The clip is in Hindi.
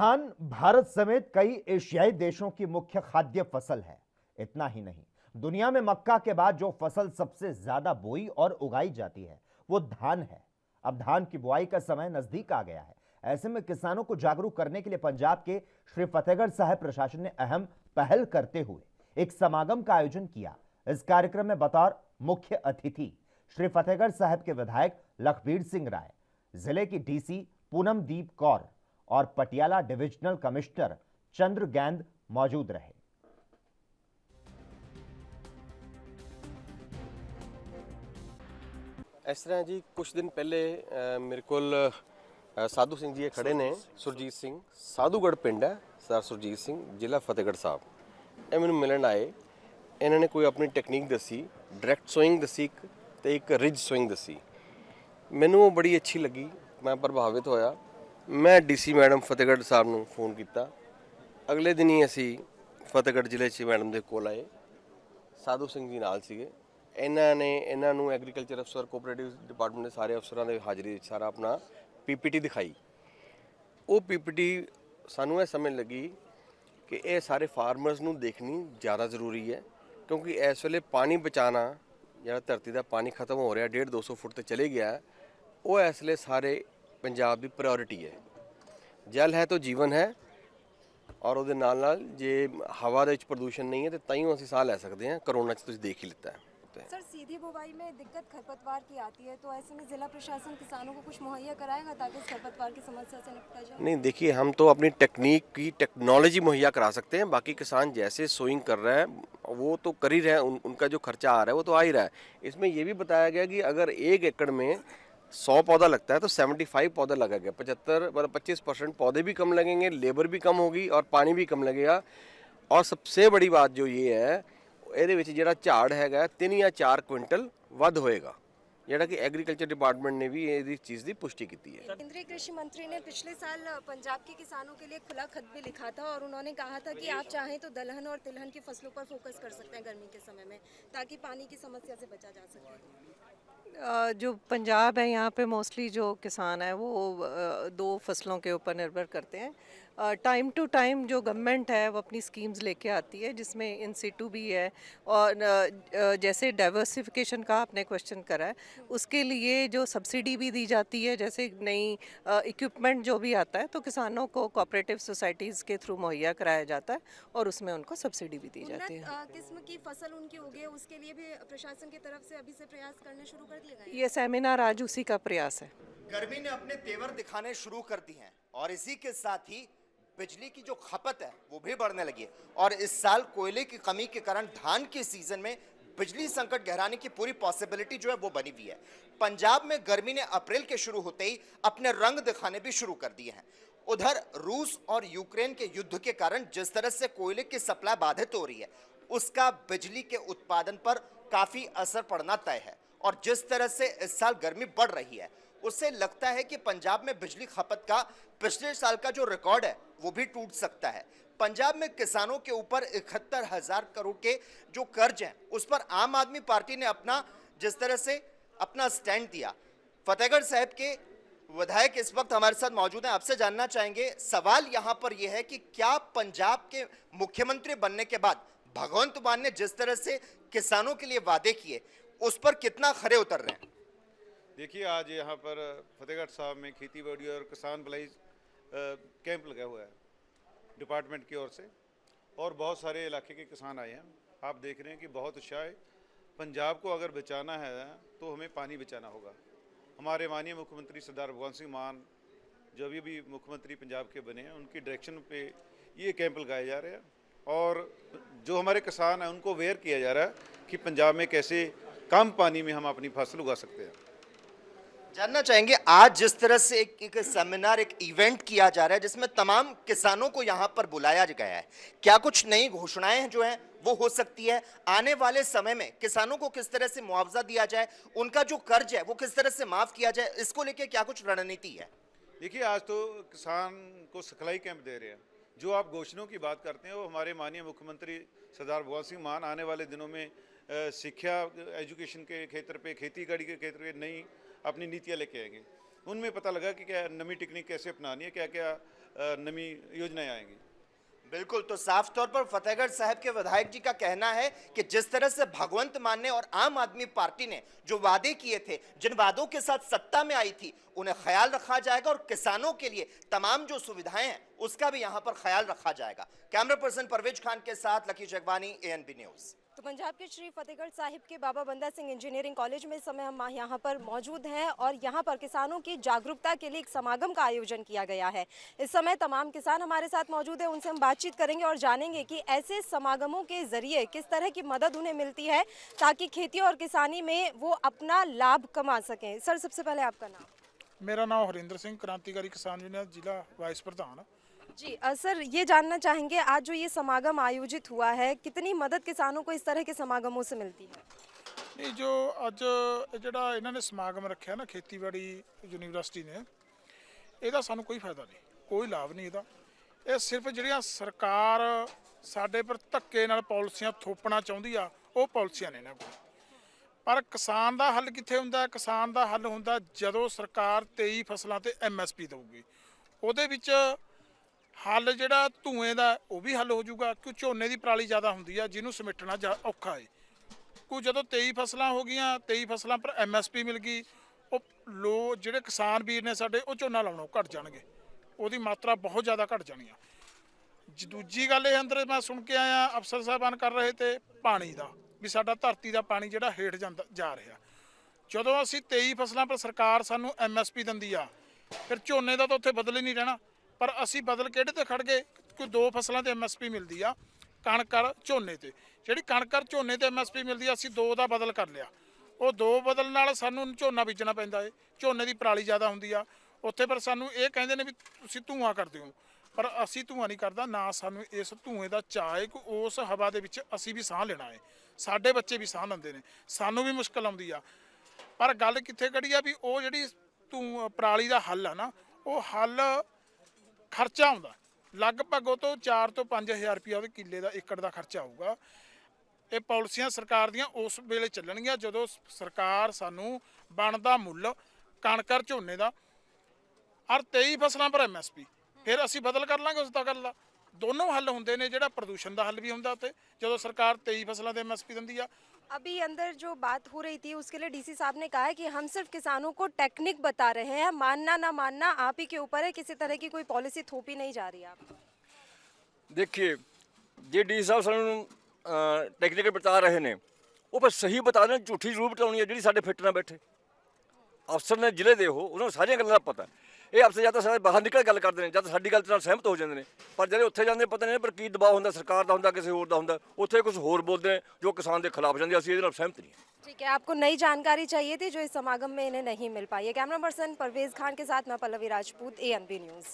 धान भारत समेत कई एशियाई देशों की मुख्य खाद्य फसल है। इतना ही नहीं, दुनिया में मक्का के बाद जो फसल सबसे ज्यादा बोई और उगाई जाती है वो धान है। अब धान की बुआई का समय नजदीक आ गया है। ऐसे में किसानों को जागरूक करने के लिए पंजाब के श्री फतेहगढ़ साहिब प्रशासन ने अहम पहल करते हुए एक समागम का आयोजन किया। इस कार्यक्रम में बतौर मुख्य अतिथि श्री फतेहगढ़ साहिब के विधायक लखबीर सिंह राय, जिले की डीसी पूनमदीप कौर और पटियाला डिविजनल कमिश्नर चंद्र गैंद मौजूद रहे। इस तरह जी कुछ दिन पहले मेरे को साधु सिंह जी खड़े ने, सुरजीत सिंह, साधुगढ़ पिंड है, सर सुरजीत सिंह, जिला फतेहगढ़ साहब। ये मैंने मिलन आए, इन्होंने कोई अपनी टेक्निक दसी, डायरैक्ट सोइंग दसी तो एक रिज सोइंग दसी। मैनू वो बड़ी अच्छी लगी, मैं प्रभावित होया। मैं डीसी मैडम फतेहगढ़ साहब को फोन किया। अगले दिन ही असी फतेहगढ़ जिले च मैडम के कोल आए, साधु सिंह जी नाल सीगे। इन्होंने एग्रीकल्चर अफसर, कोऑपरेटिव डिपार्टमेंट के सारे अफसरों की हाजिरी सारा अपना पीपीटी दिखाई। वो पीपीटी सानू ये समझ लगी कि ये सारे फार्मर्स नू देखनी ज़्यादा जरूरी है, क्योंकि इस वेले पानी बचाना, जो धरती का पानी खत्म हो रहा 150-200 फुट तक चले गया, वो इस वेले सारे पंजाब की प्रायोरिटी है। जल है तो जीवन है, और वो जे हवा के प्रदूषण नहीं है तो ताइयों असीं साह लै सकते हैं। करोना तुसीं देख ही लिता है। सर, सीधी बुवाई में दिक्कत खरपतवार की आती है, तो ऐसे में जिला प्रशासन किसानों को कुछ मुहैया कराएगा ताकि इस खरपतवार की समस्या से निपटा जाए? नहीं, देखिए, हम तो अपनी टेक्निक की टेक्नोलॉजी मुहैया करा सकते हैं। बाकी किसान जैसे सोइंग कर रहा है वो तो कर ही रहे हैं, उनका जो खर्चा आ रहा है वो तो आ ही रहा है। इसमें ये भी बताया गया कि अगर 1 एकड़ में 100 पौधा लगता है तो 75 पौधा लगेगा, 75 मतलब 25% पौधे भी कम लगेंगे, लेबर भी कम होगी और पानी भी कम लगेगा। और सबसे बड़ी बात जो ये है, ਇਹਦੇ ਵਿੱਚ ਜਿਹੜਾ ਝਾੜ ਹੈਗਾ 3 ਜਾਂ 4 क्विंटल ਵੱਧ ਹੋਏਗਾ, ਜਿਹੜਾ कि एग्रीकल्चर डिपार्टमेंट ने भी इस चीज़ की पुष्टि की है। केंद्रीय कृषि मंत्री ने पिछले साल पंजाब के किसानों के लिए खुला खत भी लिखा था और उन्होंने कहा था कि आप चाहें तो दलहन और तिलहन की फसलों पर फोकस कर सकते हैं गर्मी के समय में, ताकि पानी की समस्या से बचा जा सके। जो पंजाब है यहाँ पे मोस्टली जो किसान है वो 2 फसलों के ऊपर निर्भर करते हैं। टाइम टू टाइम जो गवर्नमेंट है वो अपनी स्कीम्स लेके आती है, जिसमें इन सिटू भी है और जैसे डाइवर्सिफिकेशन का आपने क्वेश्चन करा है, उसके लिए जो सब्सिडी भी दी जाती है, जैसे नई इक्विपमेंट जो भी आता है तो किसानों को कोऑपरेटिव सोसाइटीज़ के थ्रू मुहैया कराया जाता है और उसमें उनको सब्सिडी भी दी जाती है। किस्म की फसल उनकी उगे, उसके लिए भी प्रशासन की तरफ से अभी से प्रयास करने शुरू कर दिए गए? ये सेमिनार आज उसी का प्रयास है। गर्मी ने अपने तेवर दिखाने शुरू कर दी हैं और इसी के साथ ही बिजली की जो खपत है वो भी बढ़ने लगी है। और इस साल कोयले की कमी के कारण धान के सीजन में बिजली संकट गहराने की पूरी पॉसिबिलिटी जो है वो बनी हुई है। पंजाब में गर्मी ने अप्रैल के शुरू होते ही अपने रंग दिखाने भी शुरू कर दिए हैं। उधर रूस और यूक्रेन के युद्ध के कारण जिस तरह से कोयले की सप्लाई बाधित हो रही है, उसका बिजली के उत्पादन पर काफी असर पड़ना तय है। और जिस तरह से इस साल गर्मी बढ़ रही है, उससे लगता है कि पंजाब में बिजली खपत का पिछले साल का जो रिकॉर्ड है वो भी टूट सकता है। पंजाब में किसानों के ऊपर 71,000 करोड़ के जो कर्ज हैं, उस पर आम आदमी पार्टी ने अपना जिस तरह से अपना स्टैंड दिया। फतेहगढ़ साहिब के विधायक इस वक्त हमारे साथ मौजूद हैं, आपसे जानना चाहेंगे। सवाल यहां पर यह है कि क्या पंजाब के मुख्यमंत्री बनने के बाद भगवंत मान ने जिस तरह से किसानों के लिए वादे किए, उस पर कितना खरे उतर रहे हैं? देखिए, आज यहाँ पर फतेहगढ़ साहब में खेती बाड़ी और किसान भलाई कैंप लगा हुआ है डिपार्टमेंट की ओर से, और बहुत सारे इलाके के किसान आए हैं। आप देख रहे हैं कि बहुत उत्साह है। पंजाब को अगर बचाना है तो हमें पानी बचाना होगा। हमारे माननीय मुख्यमंत्री सरदार भगवंत सिंह मान जो अभी मुख्यमंत्री पंजाब के बने हैं, उनकी डायरेक्शन पे ये कैंप लगाए जा रहे हैं और जो हमारे किसान हैं उनको अवेयर किया जा रहा है कि पंजाब में कैसे कम पानी में हम अपनी फसल उगा सकते हैं। जानना चाहेंगे, आज जिस तरह से एक सेमिनार, एक इवेंट किया जा रहा है जिसमें तमाम किसानों को यहां पर बुलाया गया है, क्या कुछ नई घोषणाएं जो हैं वो हो सकती है? आने वाले समय में किसानों को किस तरह से मुआवजा दिया जाए, उनका जो कर्ज है वो किस तरह से माफ किया जाए, इसको लेकर क्या कुछ रणनीति है? देखिए, आज तो किसान को सिखलाई कैंप दे रहे हैं। जो आप घोषणाओं की बात करते हैं वो हमारे माननीय मुख्यमंत्री सरदार भगवंत सिंह मान आने वाले दिनों में शिक्षा, एजुकेशन के क्षेत्र पे, खेती बाड़ी के क्षेत्र पे नई अपनी नीतियाँ लेके आएंगे। उनमें पता लगा कि क्या नई टेक्निक कैसे अपनानी है, क्या क्या नवी योजनाएं आएंगी। बिल्कुल, तो साफ तौर पर फतेहगढ़ साहब के विधायक जी का कहना है कि जिस तरह से भगवंत मान ने और आम आदमी पार्टी ने जो वादे किए थे, जिन वादों के साथ सत्ता में आई थी, उन्हें ख्याल रखा जाएगा और किसानों के लिए तमाम जो सुविधाएं हैं उसका भी यहां पर ख्याल रखा जाएगा। कैमरा पर्सन परवेज खान के साथ लकी जगवानी, ANB न्यूज। तो पंजाब के श्री फतेहगढ़ साहिब के बाबा बंदा सिंह इंजीनियरिंग कॉलेज में इस समय हम यहाँ पर मौजूद हैं और यहाँ पर किसानों की जागरूकता के लिए एक समागम का आयोजन किया गया है। इस समय तमाम किसान हमारे साथ मौजूद हैं, उनसे हम बातचीत करेंगे और जानेंगे कि ऐसे समागमों के जरिए किस तरह की मदद उन्हें मिलती है ताकि खेती और किसानी में वो अपना लाभ कमा सकें। सर, सबसे पहले आपका नाम? मेरा नाम हरिंदर सिंह, क्रांतिकारी किसान यूनियन जिला वाइस प्रधान। जी सर, ये जानना चाहेंगे आज जो ये समागम आयोजित हुआ है, कितनी मदद किसानों को इस तरह के समागमों से मिलती है? नहीं, जो अज ਜਿਹੜਾ ਇਹਨਾਂ ਨੇ ਸਮਾਗਮ ਰੱਖਿਆ ਨਾ ਖੇਤੀਬਾੜੀ ਯੂਨੀਵਰਸਿਟੀ ਨੇ, ਇਹਦਾ ਸਾਨੂੰ ਕੋਈ ਫਾਇਦਾ ਨਹੀਂ, ਕੋਈ ਲਾਭ ਨਹੀਂ ਇਹਦਾ। ਇਹ ਸਿਰਫ ਜਿਹੜੀਆਂ ਸਰਕਾਰ ਸਾਡੇ ਪਰ ਧੱਕੇ ਨਾਲ ਪਾਲਿਸੀਆਂ ਥੋਪਣਾ ਚਾਹੁੰਦੀ ਆ, ਉਹ ਪਾਲਿਸੀਆਂ ਨੇ ਇਹਨਾਂ ਕੋਲ। ਪਰ ਕਿਸਾਨ ਦਾ ਹੱਲ ਕਿੱਥੇ ਹੁੰਦਾ? ਕਿਸਾਨ ਦਾ ਹੱਲ ਹੁੰਦਾ ਜਦੋਂ ਸਰਕਾਰ 23 ਫਸਲਾਂ ਤੇ MSP ਦੇਊਗੀ। ਉਹਦੇ ਵਿੱਚ ਹੱਲ ਜਿਹੜਾ ਧੂਏ ਦਾ ਉਹ ਵੀ ਹੱਲ ਹੋ ਜਾਊਗਾ, ਕਿਉਂ ਝੋਨੇ ਦੀ ਪਰਾਲੀ ਜ਼ਿਆਦਾ ਹੁੰਦੀ ਆ ਜਿਹਨੂੰ ਸਮੇਟਣਾ ਔਖਾ ਹੈ। ਕੋਈ ਜਦੋਂ 23 ਫਸਲਾਂ ਹੋ ਗਈਆਂ, 23 ਫਸਲਾਂ ਪਰ MSP ਮਿਲ ਗਈ, ਉਹ ਜਿਹੜੇ ਕਿਸਾਨ ਵੀਰ ਨੇ ਸਾਡੇ ਉਹ ਝੋਨਾ ਲਾਉਣੋਂ ਘਟ ਜਾਣਗੇ, ਉਹਦੀ ਮਾਤਰਾ ਬਹੁਤ ਜ਼ਿਆਦਾ ਘਟ ਜਾਣੀ ਆ। ਦੂਜੀ ਗੱਲ ਇਹ ਅੰਦਰ ਮੈਂ ਸੁਣ ਕੇ ਆਇਆ ਅਫਸਰ ਸਾਹਿਬਾਨ ਕਰ ਰਹੇ ਤੇ ਪਾਣੀ ਦਾ ਵੀ ਸਾਡਾ ਧਰਤੀ ਦਾ ਪਾਣੀ ਜਿਹੜਾ ਹੇਠ ਜਾ ਰਿਹਾ। ਜਦੋਂ ਅਸੀਂ 23 ਫਸਲਾਂ ਪਰ ਸਰਕਾਰ ਸਾਨੂੰ MSP ਦਿੰਦੀ ਆ, ਫਿਰ ਝੋਨੇ ਦਾ ਤਾਂ ਉੱਥੇ ਬਦਲ ਹੀ ਨਹੀਂ ਰਹਿਣਾ। ਪਰ ਅਸੀਂ ਬਦਲ ਕਿਹੜੇ ਤੇ ਖੜ ਗਏ? ਕੋਈ 2 ਫਸਲਾਂ ਤੇ MSP ਮਿਲਦੀ ਆ, ਕਣਕ ਔਰ ਝੋਨੇ ਤੇ। ਜਿਹੜੀ ਕਣਕ ਔਰ ਝੋਨੇ ਤੇ MSP ਮਿਲਦੀ ਆ, ਅਸੀਂ 2 ਦਾ ਬਦਲ ਕਰ ਲਿਆ। ਉਹ 2 ਬਦਲ ਨਾਲ ਸਾਨੂੰ ਝੋਨਾ ਬੀਜਣਾ ਪੈਂਦਾ ਏ, ਝੋਨੇ ਦੀ ਪਰਾਲੀ ਜ਼ਿਆਦਾ ਹੁੰਦੀ ਆ ਉੱਥੇ। ਪਰ ਸਾਨੂੰ ਇਹ ਕਹਿੰਦੇ ਨੇ ਵੀ ਤੁਸੀਂ ਧੂਆਂ ਕਰਦੇ ਹੋ, ਪਰ ਅਸੀਂ ਧੂਆਂ ਨਹੀਂ ਕਰਦਾ ਨਾ। ਸਾਨੂੰ ਇਸ ਧੂਏ ਦਾ ਚਾਅ ਹੈ ਕਿ ਉਸ ਹਵਾ ਦੇ ਵਿੱਚ ਅਸੀਂ ਵੀ ਸਾਹ ਲੈਣਾ ਹੈ, ਸਾਡੇ ਬੱਚੇ ਵੀ ਸਾਹ ਲੈਂਦੇ ਨੇ, ਸਾਨੂੰ ਵੀ ਮੁਸ਼ਕਲ ਆਉਂਦੀ ਆ। ਪਰ ਗੱਲ ਕਿੱਥੇ ਖੜੀ ਆ ਵੀ ਉਹ ਜਿਹੜੀ ਪਰਾਲੀ ਦਾ ਹੱਲ ਆ ਨਾ, ਉਹ ਹੱਲ ਖਰਚਾ ਆਉਂਦਾ ਲਗਭਗ ਉਹ ਤੋਂ 4 ਤੋਂ 5000 ਰੁਪਇਆ ਉਹਦੇ ਕਿੱਲੇ ਦਾ, ਏਕੜ ਦਾ ਖਰਚਾ ਆਊਗਾ। ਇਹ ਪਾਲਿਸੀਆਂ ਸਰਕਾਰ ਦੀਆਂ ਉਸ ਵੇਲੇ ਚੱਲਣਗੀਆਂ ਜਦੋਂ ਸਰਕਾਰ ਸਾਨੂੰ ਬਣਦਾ ਮੁੱਲ ਕਣਕ ਔਰ ਝੋਨੇ ਦਾ ਔਰ 23 ਫਸਲਾਂ ਪਰ MSP, ਫਿਰ ਅਸੀਂ ਬਦਲ ਕਰ ਲਾਂਗੇ ਉਸ ਦਾ ਗੱਲ ਦਾ। ਦੋਨੋਂ ਹੱਲ ਹੁੰਦੇ ਨੇ, ਜਿਹੜਾ ਪ੍ਰਦੂਸ਼ਣ ਦਾ ਹੱਲ ਵੀ ਹੁੰਦਾ ਉੱਤੇ ਜਦੋਂ ਸਰਕਾਰ 23 ਫਸਲਾਂ ਦੇ MSP ਦਿੰਦੀ ਆ। अभी अंदर जो बात हो रही थी उसके लिए DC साहब ने कहा है कि हम सिर्फ किसानों को टेक्निक बता रहे हैं, मानना ना मानना आप ही के ऊपर है, किसी तरह की कोई पॉलिसी थोपी नहीं जा रही है। आप देखिए, जे डी ਸਾਹਿਬ ਸਾਨੂੰ ਟੈਕਨੀਕਲ ਬਤਾ ਰਹੇ ਨੇ, ਉਹ ਪਰ ਸਹੀ ਬਤਾ ਰਹੇ ਨੇ, ਝੂਠੀ ਜ਼ਰੂਰ ਬਤਾਉਣੀ ਹੈ ਜਿਹੜੀ ਸਾਡੇ ਫਿੱਟ ਨਾ ਬੈਠੇ। ਅਫਸਰ ਨੇ ਜ਼ਿਲ੍ਹੇ ਦੇ ਉਹਨਾਂ ਨੂੰ ਸਾਰੀਆਂ ਗੱਲਾਂ ਦਾ ਪਤਾ। ਇਹ ਅਫਸਰ ਜਾਂ ਤਾਂ ਸਾਰੇ ਬਾਹਰ ਨਿਕਲ ਗੱਲ ਕਰਦੇ ਨੇ, ਜਦ ਸਾਡੀ ਗੱਲ ਨਾਲ ਸਹਿਮਤ ਹੋ ਜਾਂਦੇ ਨੇ, ਪਰ ਜਿਹੜੇ ਉੱਥੇ ਜਾਂਦੇ ਪਤਾ ਨਹੀਂ ਪਰ ਕੀ ਦਬਾਅ ਹੁੰਦਾ, ਸਰਕਾਰ ਦਾ ਹੁੰਦਾ, ਕਿਸੇ ਹੋਰ ਦਾ ਹੁੰਦਾ, ਉੱਥੇ ਕੁਝ ਹੋਰ ਬੋਲਦੇ ਨੇ ਜੋ ਕਿਸਾਨ ਦੇ ਖਿਲਾਫ ਜਾਂਦੇ। ਅਸੀਂ ਇਹਦੇ ਨਾਲ ਸਹਿਮਤ ਨਹੀਂ। ठीक है, आपको नई जानकारी चाहिए थी जो इस समागम में इन्हें नहीं मिल पाई है। कैमरा पर्सन परवेज खान के साथ मैं पल्लवी राजपूत, ANB न्यूज़।